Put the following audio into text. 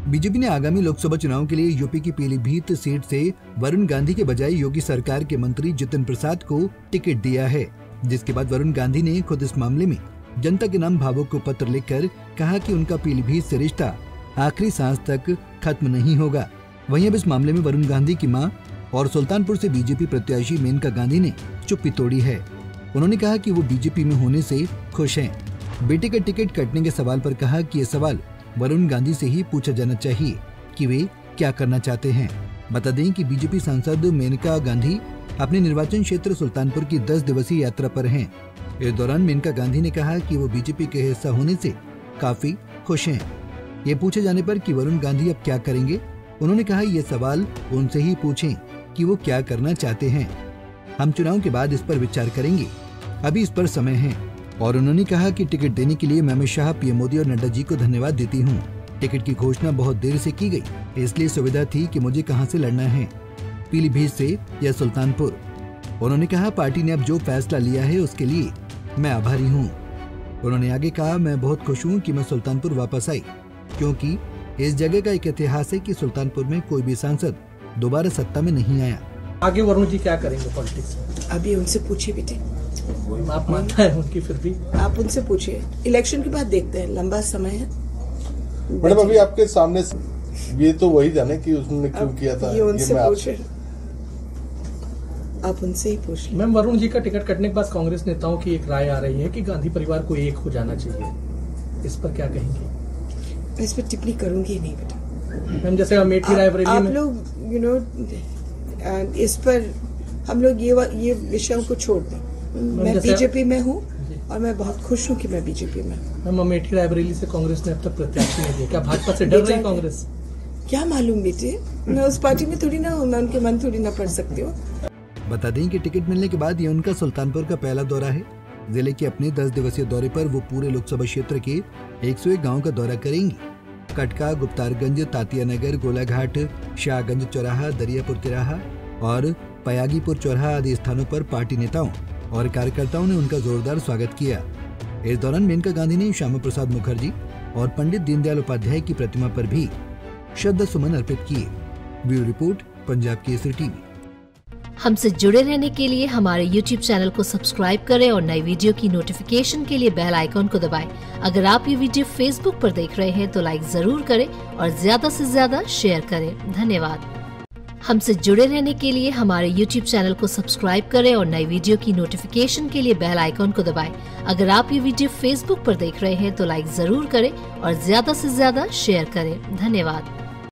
BJP ने आगामी लोकसभा चुनाव के लिए यूपी की पीलीभीत सीट से वरुण गांधी के बजाय योगी सरकार के मंत्री जितिन प्रसाद को टिकट दिया है, जिसके बाद वरुण गांधी ने खुद इस मामले में जनता के नाम भावुक को पत्र लिखकर कहा कि उनका पीलीभीत से रिश्ता आखिरी सांस तक खत्म नहीं होगा। वहीं अब इस मामले में वरुण गांधी की मां और सुल्तानपुर से बीजेपी प्रत्याशी मेनका गांधी ने चुप्पी तोड़ी है। उन्होंने कहा कि वो बीजेपी में होने से खुश हैं। बेटे का टिकट कटने के सवाल पर कहा कि ये सवाल वरुण गांधी से ही पूछा जाना चाहिए कि वे क्या करना चाहते हैं। बता दें कि बीजेपी सांसद मेनका गांधी अपने निर्वाचन क्षेत्र सुल्तानपुर की 10 दिवसीय यात्रा पर हैं। इस दौरान मेनका गांधी ने कहा कि वो बीजेपी के हिस्सा होने से काफी खुश हैं। ये पूछे जाने पर कि वरुण गांधी अब क्या करेंगे, उन्होंने कहा ये सवाल उनसे ही पूछें कि वो क्या करना चाहते हैं। हम चुनाव के बाद इस पर विचार करेंगे, अभी इस पर समय है। और उन्होंने कहा कि टिकट देने के लिए मैं अमित शाह, पीएम मोदी और नड्डा जी को धन्यवाद देती हूँ। टिकट की घोषणा बहुत देर से की गई, इसलिए सुविधा थी कि मुझे कहां से लड़ना है, पीलीभीत से या सुल्तानपुर। उन्होंने कहा पार्टी ने अब जो फैसला लिया है उसके लिए मैं आभारी हूँ। उन्होंने आगे कहा मैं बहुत खुश हूँ कि मैं सुल्तानपुर वापस आई, क्योंकि इस जगह का एक इतिहास है कि सुल्तानपुर में कोई भी सांसद दोबारा सत्ता में नहीं आया। आगे वरुण जी क्या करेंगे पॉलिटिक्स में? अभी उनसे पूछिए बेटे, आप मानता है उनकी, फिर भी आप उनसे पूछिए। इलेक्शन के बाद देखते हैं, लंबा समय है। मैडम अभी आपके सामने ये तो वही जाने कि उसने क्यों किया था, ये उनसे पूछे, आप उनसे ही पूछिए। मैम वरुण जी का टिकट कटने के बाद कांग्रेस नेताओं की एक राय आ रही है कि गांधी परिवार को एक हो जाना चाहिए, इस पर क्या कहेंगे? मैं इस पर टिप्पणी करूंगी नहीं बेटा। मैम जैसे अमेठी रायबरेली में आप लोग इस पर हम लोग ये विषयों को छोड़ दें। मैं बीजेपी में हूँ और मैं बहुत खुश हूँ कि मैं बीजेपी में हूँ। मैम अमेठी रायबरेली से कांग्रेस ने अब तक प्रत्याशी नहीं दिया, क्या भाजपा से डर रही कांग्रेस? क्या मालूम बेटे, मैं उस पार्टी में थोड़ी ना हूँ, मैं उनके मन थोड़ी ना पढ़ सकती हूँ। बता दें कि टिकट मिलने के बाद ये उनका सुल्तानपुर का पहला दौरा है। जिले के अपने 10 दिवसीय दौरे पर वो पूरे लोकसभा क्षेत्र के 101 गाँव का दौरा करेंगी। कटका, गुप्तारगंज, तातिया नगर, गोलाघाट, शाहगंज चौराहा, दरियापुर तिराहा और पयागीपुर चौराहा आदि स्थानों पर पार्टी नेताओं और कार्यकर्ताओं ने उनका जोरदार स्वागत किया। इस दौरान मेनका गांधी ने श्यामा प्रसाद मुखर्जी और पंडित दीनदयाल उपाध्याय की प्रतिमा पर भी श्रद्धा सुमन अर्पित किए। Bureau report, Punjab Kesari TV. हमसे जुड़े रहने के लिए हमारे YouTube चैनल को सब्सक्राइब करें और नई वीडियो की नोटिफिकेशन के लिए बेल आइकॉन को दबाएं। अगर आप ये वीडियो Facebook पर देख रहे हैं तो लाइक जरूर करें और ज्यादा से ज्यादा शेयर करें। धन्यवाद। हमसे जुड़े रहने के लिए हमारे YouTube चैनल को सब्सक्राइब करें और नई वीडियो की नोटिफिकेशन के लिए बेल आइकॉन को दबाएं। अगर आप ये वीडियो Facebook पर देख रहे हैं तो लाइक जरूर करें और ज्यादा से ज्यादा शेयर करें। धन्यवाद।